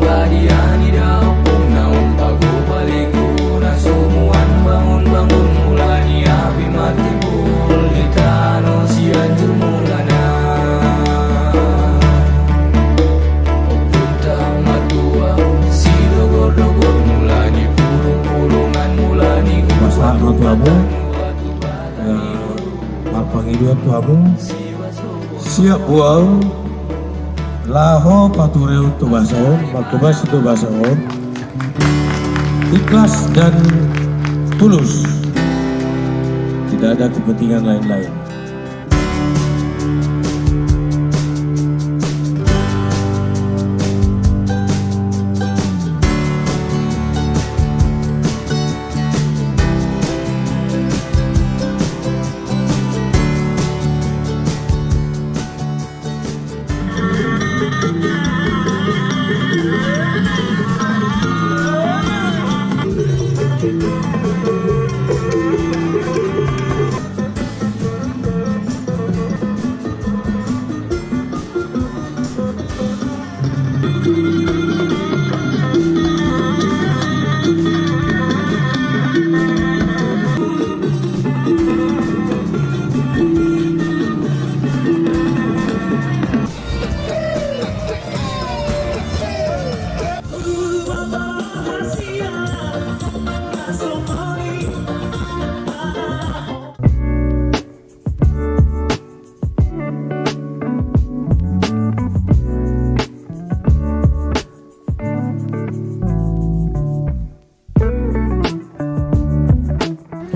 badiani daw kung naong pagubaliku na sumuan bangun-bangun mulani api matibul ditano si anjur mulana opunta matua si dogor-dogor mulani pulung-pulungan mulani masalah tuamu pangiduan tuamu siap buau laho patureu tu basaon makubas itu basaon ikhlas dan tulus, tidak ada kepentingan lain-lain.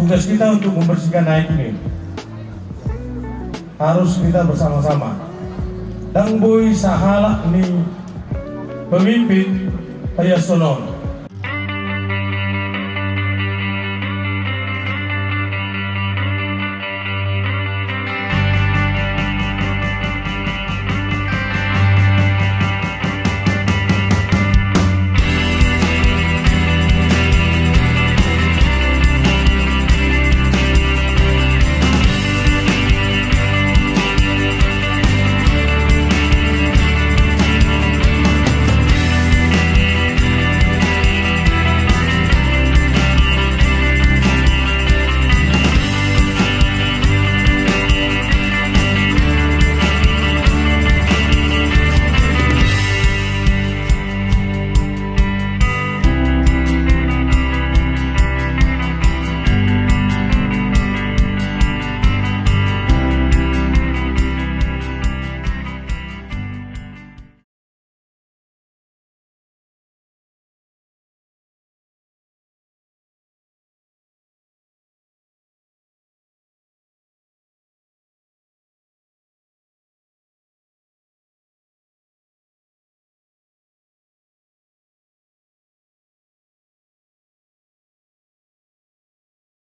Tugas kita untuk membersihkan air ini harus kita bersama-sama. Dang boy sahala ni pemimpin kaya sonon.